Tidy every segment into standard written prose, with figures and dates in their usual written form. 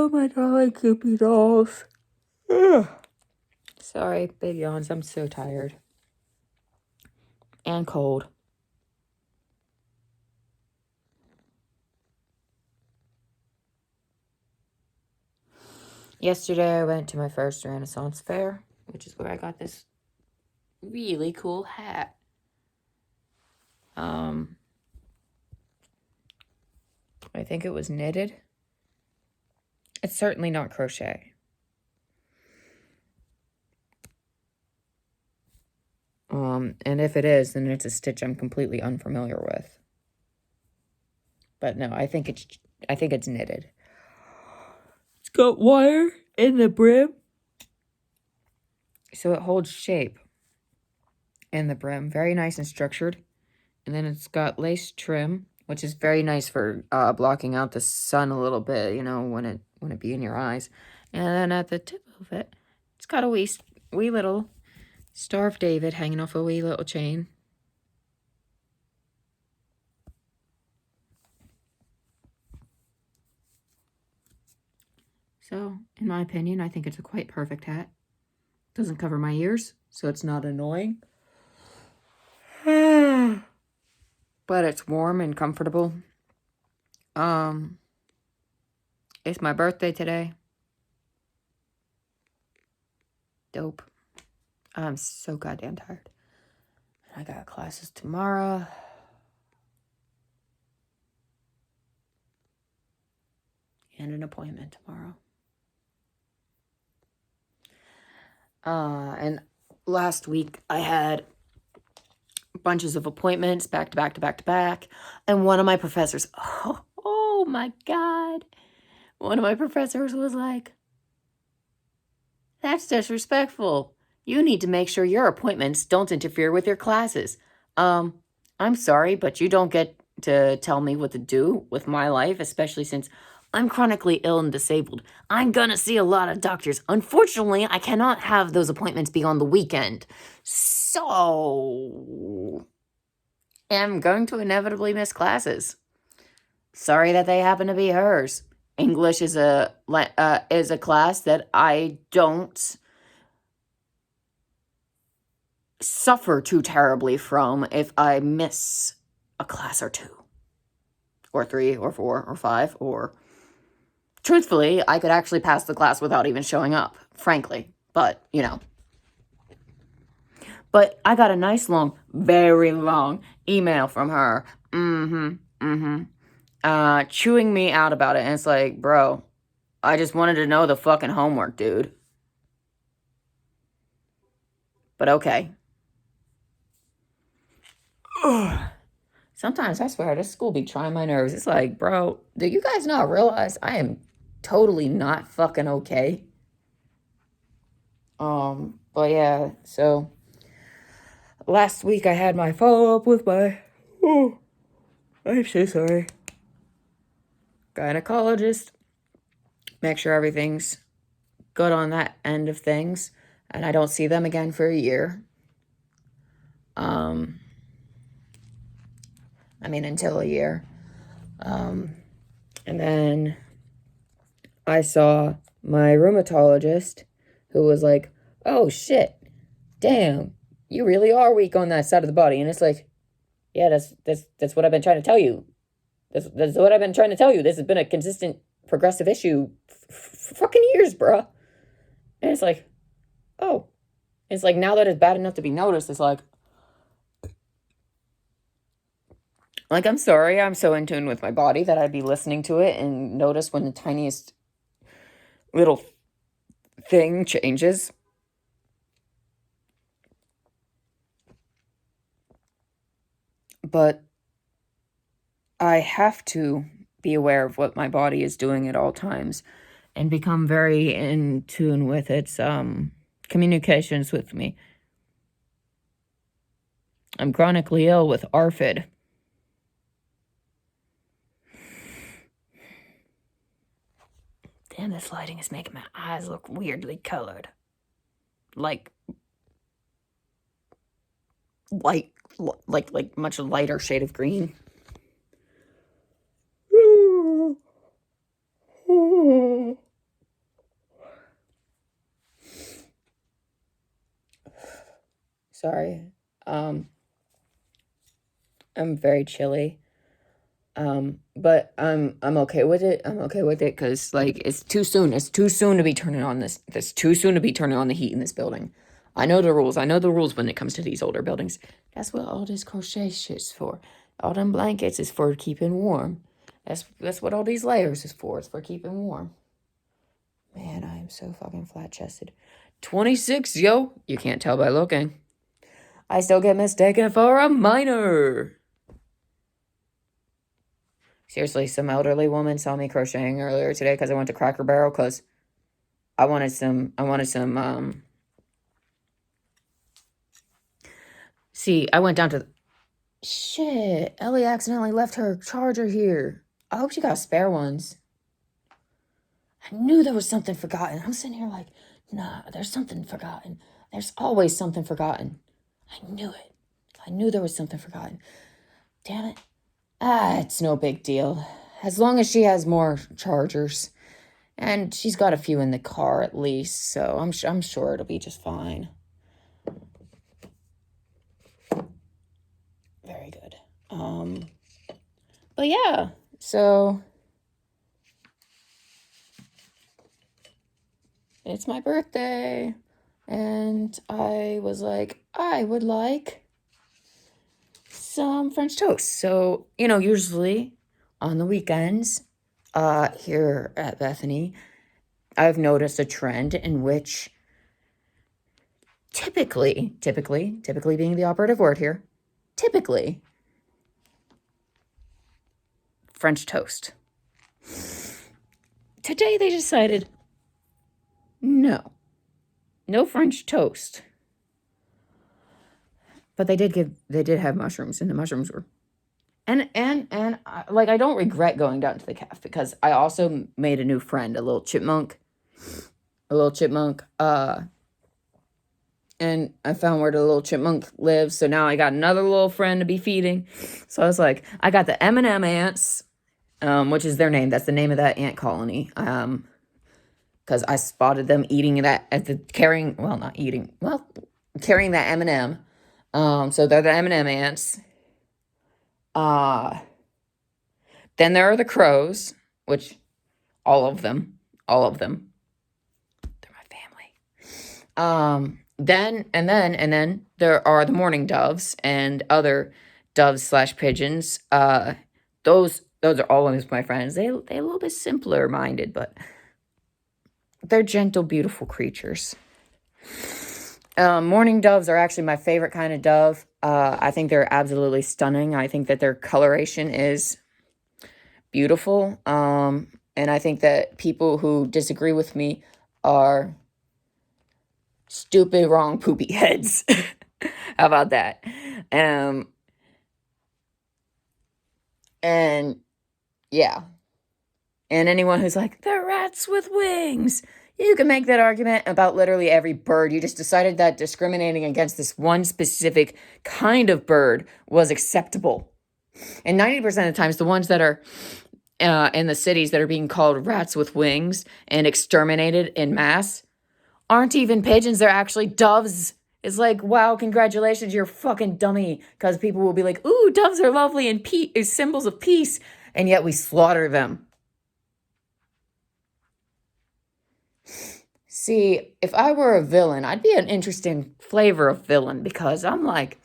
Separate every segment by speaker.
Speaker 1: Oh, my darling Kooky dolls. Ugh. Sorry, big yawns. I'm so tired. And cold. Yesterday, I went to my first Renaissance fair, which is where I got this really cool hat. I think it was knitted. It's certainly not crochet. And if it is, then it's a stitch I'm completely unfamiliar with. But no, I think it's knitted. It's got wire in the brim, so it holds shape in the brim. Very nice and structured. And then it's got lace trim, which is very nice for blocking out the sun a little bit, you know, when it be in your eyes. And then at the tip of it, it's got a wee little Star of David hanging off a wee little chain. So, in my opinion, I think it's a quite perfect hat. Doesn't cover my ears, so it's not annoying. But it's warm and comfortable. It's my birthday today. Dope. I'm so goddamn tired. I got classes tomorrow. And an appointment tomorrow. And last week I had bunches of appointments back to back to back to back. And one of my professors, oh my God. One of my professors was like, "That's disrespectful. You need to make sure your appointments don't interfere with your classes." I'm sorry, but you don't get to tell me what to do with my life, especially since I'm chronically ill and disabled. I'm gonna see a lot of doctors. Unfortunately, I cannot have those appointments be on the weekend. So, I'm going to inevitably miss classes. Sorry that they happen to be hers. English is a class that I don't suffer too terribly from if I miss a class or two, or 3, or 4, or 5, or truthfully, I could actually pass the class without even showing up, frankly, but, you know. But I got a nice long, very long email from her, chewing me out about it, and it's like, bro, I just wanted to know the fucking homework, dude. But okay. Sometimes I swear this school be trying my nerves. It's like, bro, do you guys not realize I am totally not fucking okay? But yeah, so last week I had my follow-up with my, I'm so sorry, gynecologist. Make sure everything's good on that end of things, and I don't see them again for a year. Until a year. And then I saw my rheumatologist, who was like, "Oh shit, damn, you really are weak on that side of the body." And it's like, yeah, that's what I've been trying to tell you. That's what I've been trying to tell you. This has been a consistent, progressive issue for fucking years, bruh. And it's like, oh. It's like, now that it's bad enough to be noticed, it's like, I'm sorry, I'm so in tune with my body that I'd be listening to it and notice when the tiniest little thing changes. But I have to be aware of what my body is doing at all times and become very in tune with its communications with me. I'm chronically ill with ARFID. Damn, this lighting is making my eyes look weirdly colored. Like much lighter shade of green. Sorry. I'm very chilly. But I'm okay with it. I'm okay with it because like it's too soon. It's too soon to be turning on this. It's too soon to be turning on the heat in this building. I know the rules. I know the rules when it comes to these older buildings. That's what all this crochet shit's for. All them blankets is for keeping warm. That's what all these layers is for. It's for keeping warm. Man, I am so fucking flat-chested. 26, yo. You can't tell by looking. I still get mistaken for a minor. Seriously, some elderly woman saw me crocheting earlier today because I went to Cracker Barrel because I wanted some, see, I went down to, shit, Ellie accidentally left her charger here. I hope she got spare ones. I knew there was something forgotten. I'm sitting here like, nah, there's something forgotten. There's always something forgotten. I knew it. I knew there was something forgotten. Damn it. It's no big deal. As long as she has more chargers. And she's got a few in the car at least, so I'm sure it'll be just fine. Very good. But yeah, so it's my birthday, and I was like, I would like some French toast. So, usually on the weekends, here at Bethany, I've noticed a trend in which typically being the operative word here, typically French toast. Today they decided, no French toast. But they did have mushrooms, and the mushrooms were, and I don't regret going down to the cafe because I also made a new friend, a little chipmunk, and I found where the little chipmunk lives, so now I got another little friend to be feeding. So I was like, I got the M&M ants, which is their name. That's the name of that ant colony. Because I spotted them eating that carrying that M&M. So they're the M&M ants. Then there are the crows, which all of them, they're my family. Then there are the mourning doves and other doves / pigeons. Those are always my friends. They're a little bit simpler minded, but they're gentle, beautiful creatures. Mourning doves are actually my favorite kind of dove. I think they're absolutely stunning. I think that their coloration is beautiful. And I think that people who disagree with me are stupid, wrong, poopy heads. How about that? And yeah. And anyone who's like, they're rats with wings. You can make that argument about literally every bird. You just decided that discriminating against this one specific kind of bird was acceptable. And 90% of the times, the ones that are in the cities that are being called rats with wings and exterminated in mass aren't even pigeons. They're actually doves. It's like, wow, congratulations, you're a fucking dummy. Because people will be like, ooh, doves are lovely and symbols of peace. And yet we slaughter them. See, if I were a villain, I'd be an interesting flavor of villain because I'm like,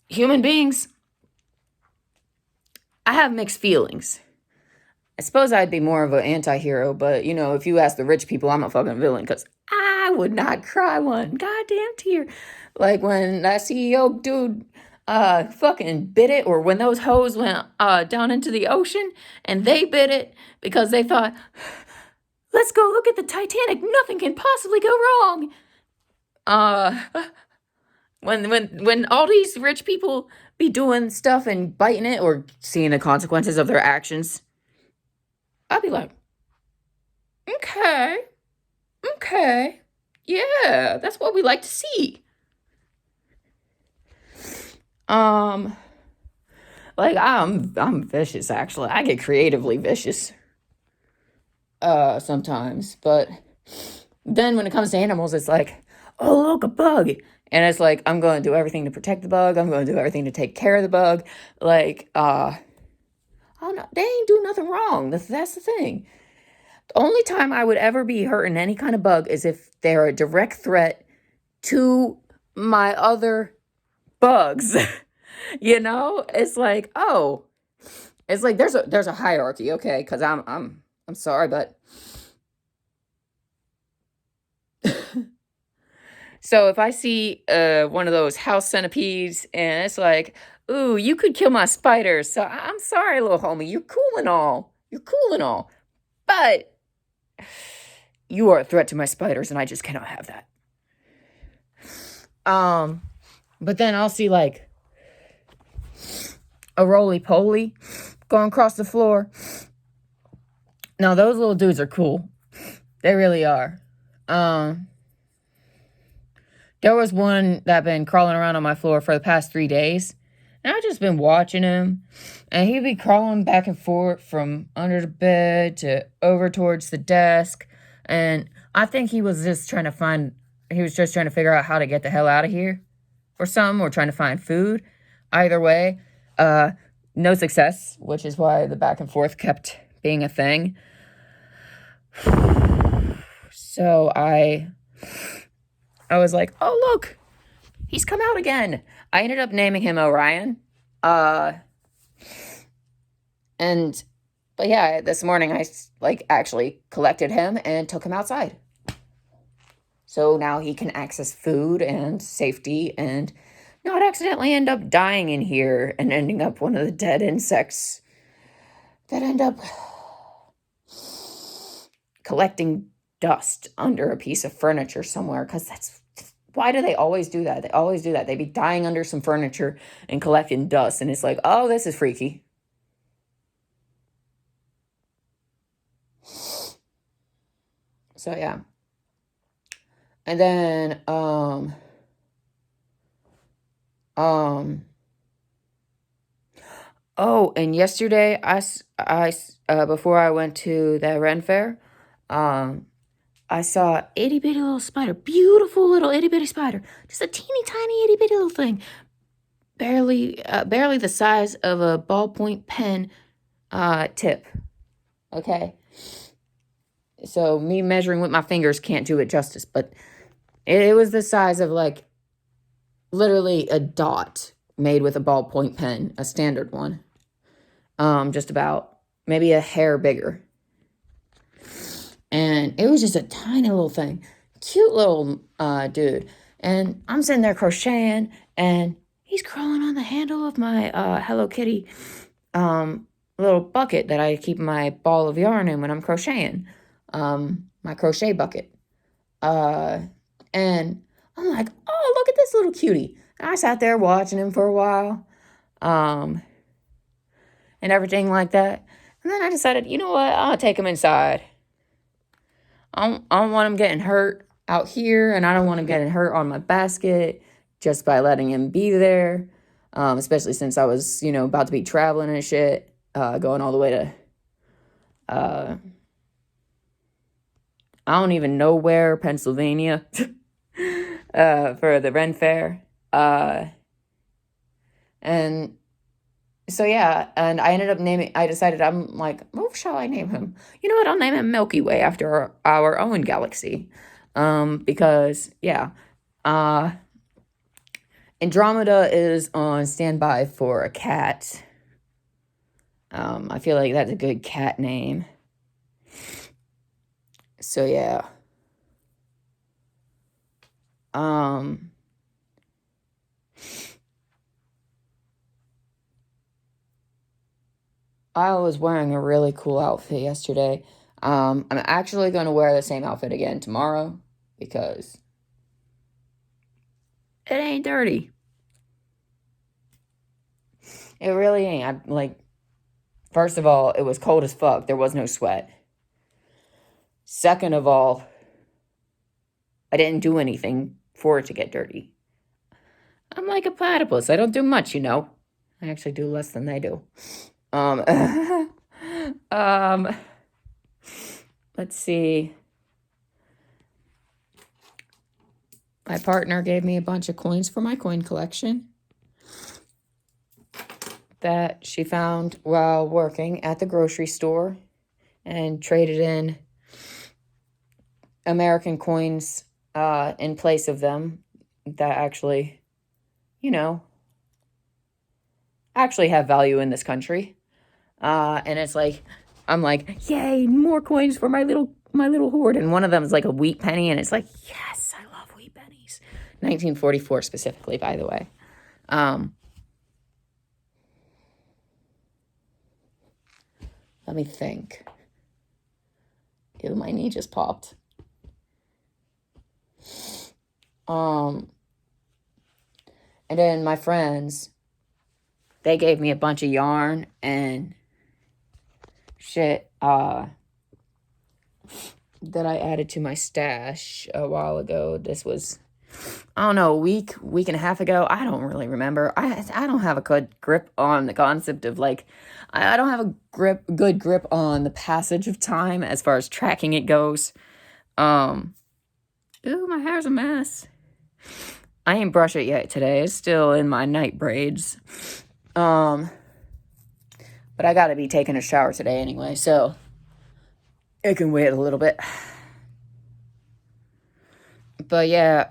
Speaker 1: human beings, I have mixed feelings. I suppose I'd be more of an anti-hero, but, if you ask the rich people, I'm a fucking villain because I would not cry one goddamn tear. Like when that CEO dude fucking bit it, or when those hoes went down into the ocean and they bit it because they thought, let's go look at the Titanic. Nothing can possibly go wrong. When all these rich people be doing stuff and biting it or seeing the consequences of their actions, I'd be like, okay, yeah, that's what we like to see. Like I'm vicious actually. I get creatively vicious. Sometimes, but then when it comes to animals, it's like, oh, look, a bug. And it's like, I'm going to do everything to protect the bug. I'm going to do everything to take care of the bug. Like, oh no, they ain't do nothing wrong. That's the thing. The only time I would ever be hurting any kind of bug is if they're a direct threat to my other bugs. You know, it's like, oh, it's like there's a hierarchy, okay? Because I'm sorry, but so if I see one of those house centipedes and it's like, ooh, you could kill my spiders. So I'm sorry, little homie. You're cool and all. You're cool and all. But you are a threat to my spiders, and I just cannot have that. But then I'll see like a roly-poly going across the floor. Now those little dudes are cool. They really are. There was one that been crawling around on my floor for the past 3 days. And I've just been watching him. And he'd be crawling back and forth from under the bed to over towards the desk. And I think he was just trying to figure out how to get the hell out of here. Or something, or trying to find food. Either way, no success, which is why the back and forth kept being a thing. So I was like, oh, look, he's come out again. I ended up naming him Orion. But yeah, this morning I actually collected him and took him outside. So now he can access food and safety and not accidentally end up dying in here and ending up one of the dead insects that end up collecting dust under a piece of furniture somewhere, because why do they always do that? They always do that. They be dying under some furniture and collecting dust, and it's like, oh, this is freaky. So yeah. And then oh, and yesterday I before I went to the Ren Fair, I saw an itty bitty little spider, beautiful little itty bitty spider, just a teeny tiny itty bitty little thing, barely the size of a ballpoint pen tip. Okay, so me measuring with my fingers can't do it justice, but it was the size of like literally a dot made with a ballpoint pen, a standard one, just about maybe a hair bigger. And it was just a tiny little thing. Cute little dude. And I'm sitting there crocheting, and he's crawling on the handle of my Hello Kitty little bucket that I keep my ball of yarn in when I'm crocheting. My crochet bucket. And I'm like, oh, look at this little cutie. And I sat there watching him for a while. And everything like that. And then I decided, you know what? I'll take him inside. I don't want him getting hurt out here, and I don't want him getting hurt on my basket just by letting him be there, especially since I was, about to be traveling and shit, going all the way to, I don't even know where, Pennsylvania, for the Ren Fair, and so yeah, and I ended up I decided, I'm like, what shall I name him? You know what, I'll name him Milky Way after our own galaxy. Because, yeah, Andromeda is on standby for a cat. I feel like that's a good cat name. So, yeah. I was wearing a really cool outfit yesterday. I'm actually going to wear the same outfit again tomorrow because it ain't dirty. It really ain't. First of all, it was cold as fuck. There was no sweat. Second of all, I didn't do anything for it to get dirty. I'm like a platypus. I don't do much, I actually do less than they do. Let's see. my partner gave me a bunch of coins for my coin collection that she found while working at the grocery store and traded in American coins in place of them that actually, actually have value in this country. And it's like, I'm like, yay, more coins for my little hoard. And one of them is like a wheat penny, and it's like, yes, I love wheat pennies. 1944 specifically, by the way. Let me think. Ew, my knee just popped. And then my friends, they gave me a bunch of yarn and shit that I added to my stash a while ago. This was, I don't know, a week and a half ago. I don't really remember. I don't have a good grip on the concept of like, I don't have a good grip on the passage of time as far as tracking it goes. Ooh, my hair's a mess. I ain't brushed it yet today. It's still in my night braids. But I gotta be taking a shower today anyway, so it can wait a little bit. But yeah,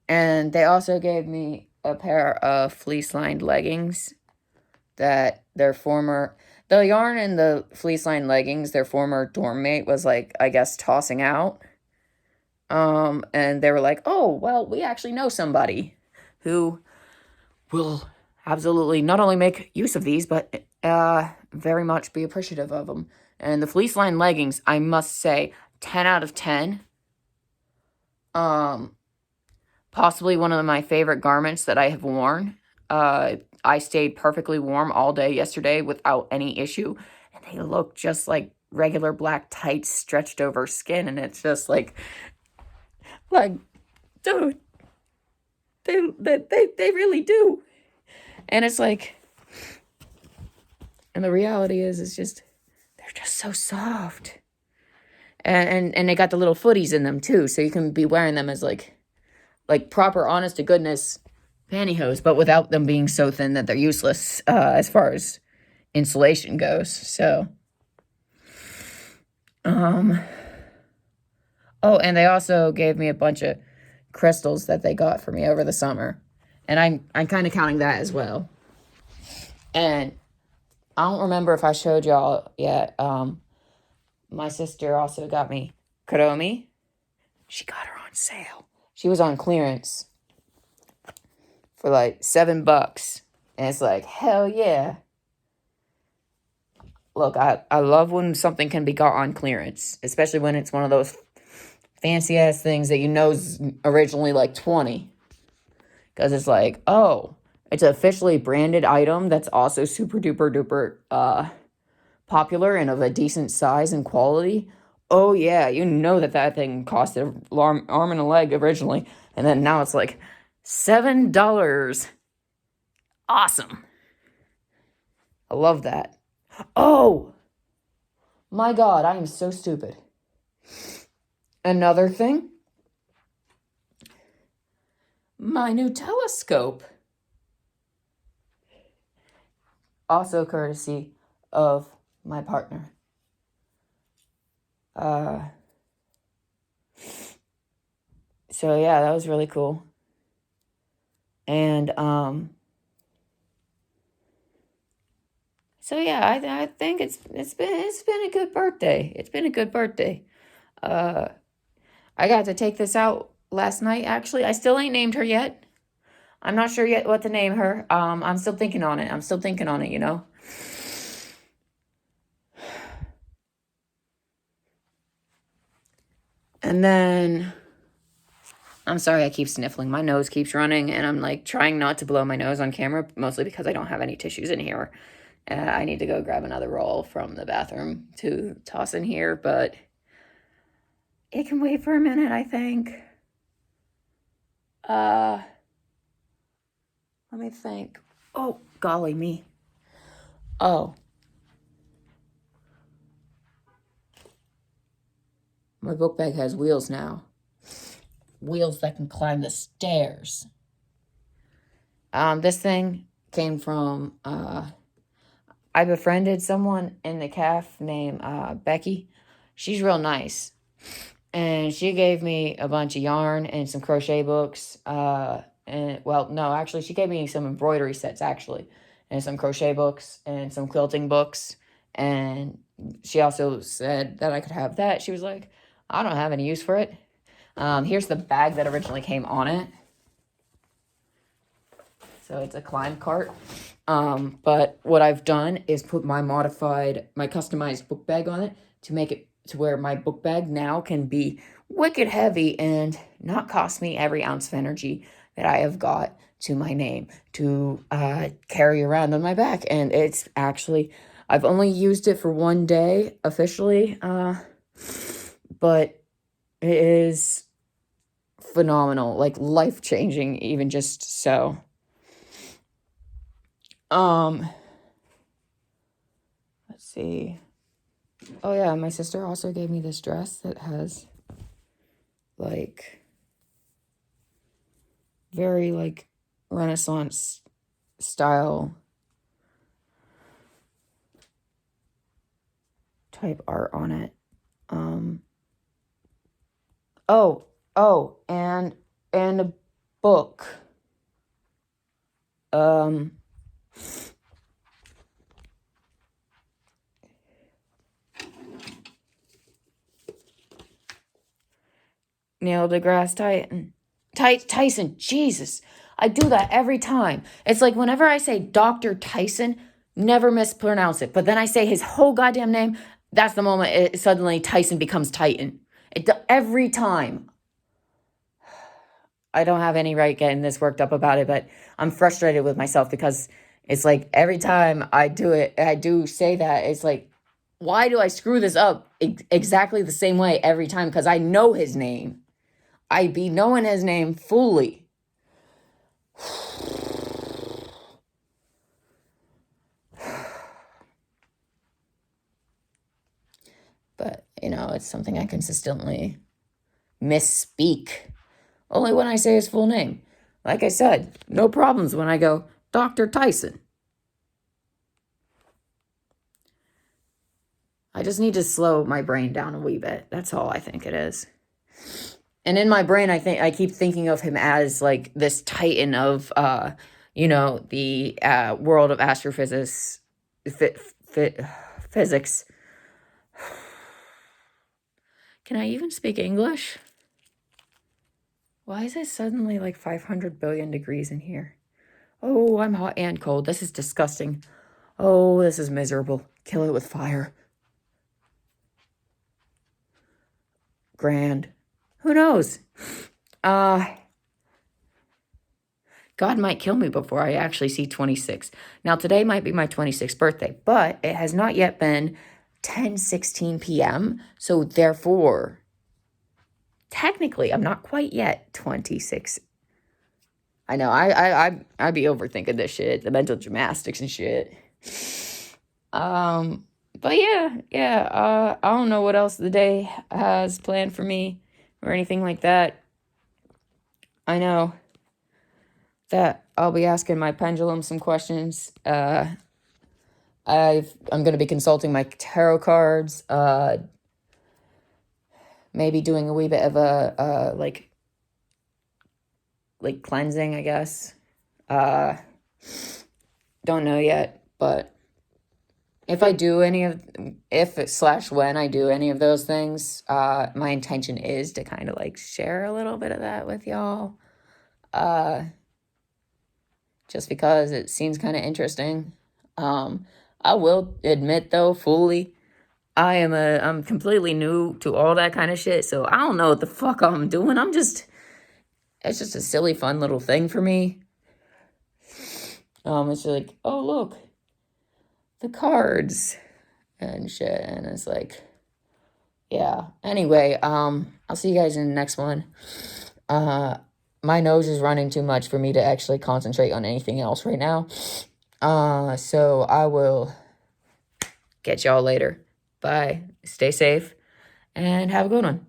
Speaker 1: and they also gave me a pair of fleece-lined leggings that the yarn in the fleece-lined leggings, their former dorm mate was like, I guess, tossing out. And they were like, oh, well, we actually know somebody who will absolutely not only make use of these, but very much be appreciative of them. And the fleece-lined leggings, I must say, 10 out of 10. Possibly one of my favorite garments that I have worn. I stayed perfectly warm all day yesterday without any issue. And they look just like regular black tights stretched over skin. And it's just like, dude, they really do. And it's like, and the reality is, it's just, they're just so soft. And they got the little footies in them too. So you can be wearing them as like proper, honest to goodness pantyhose, but without them being so thin that they're useless as far as insulation goes. So, oh, and they also gave me a bunch of crystals that they got for me over the summer, and I'm kind of counting that as well. And I don't remember if I showed y'all yet. My sister also got me Kuromi. She got her on sale. She was on clearance for like $7. And it's like, hell yeah. Look, I love when something can be got on clearance, especially when it's one of those fancy ass things that you know is originally like $20. Because it's like, oh, it's an officially branded item that's also super duper duper popular and of a decent size and quality. Oh yeah, you know that thing cost an arm and a leg originally, and then now it's like $7. Awesome. I love that. Oh my god, I am so stupid. Another thing, my new telescope, also courtesy of my partner. So yeah, that was really cool. And so yeah, I think it's been a good birthday. It's been a good birthday. I got to take this out last night. Actually, I still ain't named her yet. I'm not sure yet what to name her. I'm still thinking on it. You know. And then, I'm sorry, I keep sniffling. My nose keeps running, and I'm like trying not to blow my nose on camera, mostly because I don't have any tissues in here. I need to go grab another roll from the bathroom to toss in here, but it can wait for a minute, I think. Let me think. Oh, golly me. Oh. my book bag has wheels now. Wheels that can climb the stairs. This thing came from, I befriended someone in the caf named Becky. She's real nice. And she gave me a bunch of yarn and some crochet books. She gave me some embroidery sets, actually. And some crochet books and some quilting books. And she also said that I could have that. She was like, I don't have any use for it. Here's the bag that originally came on it. So it's a climb cart. But what I've done is put my customized book bag on it to make it to where my book bag now can be wicked heavy and not cost me every ounce of energy that I have got to my name to carry around on my back. And it's actually, I've only used it for one day officially, but it is phenomenal, like life-changing, even just so. Let's see. Oh yeah, my sister also gave me this dress that has like very like Renaissance style type art on it. And a book. Neil deGrasse Tyson, Jesus. I do that every time. It's like whenever I say Dr. Tyson, never mispronounce it. But then I say his whole goddamn name, that's the moment suddenly Tyson becomes Titan. Every time. I don't have any right getting this worked up about it, but I'm frustrated with myself because it's like every time I do it, I do say that, it's like, why do I screw this up exactly the same way every time? Because I know his name. I be knowing his name fully. But, it's something I consistently misspeak. Only when I say his full name. Like I said, no problems when I go, Dr. Tyson. I just need to slow my brain down a wee bit. That's all I think it is. And in my brain, I keep thinking of him as like this titan of, the world of astrophysics, physics. Can I even speak English? Why is it suddenly like 500 billion degrees in here? Oh, I'm hot and cold. This is disgusting. Oh, this is miserable. Kill it with fire. Grand. Who knows? God might kill me before I actually see 26. Now, today might be my 26th birthday, but it has not yet been 10:16 p.m., so therefore, technically, I'm not quite yet 26. I know, I be overthinking this shit, the mental gymnastics and shit. But yeah, I don't know what else the day has planned for me or anything like that. I know that I'll be asking my pendulum some questions. I'm going to be consulting my tarot cards, maybe doing a wee bit of a like cleansing, I guess. Don't know yet, but if I do when I do any of those things, my intention is to kind of like share a little bit of that with y'all. Just because it seems kind of interesting. I will admit though, fully, I'm completely new to all that kind of shit, so I don't know what the fuck I'm doing. It's just a silly, fun little thing for me. It's like, oh look, the cards and shit, and it's like, yeah. Anyway, I'll see you guys in the next one. My nose is running too much for me to actually concentrate on anything else right now. So I will catch y'all later. Bye. Stay safe and have a good one.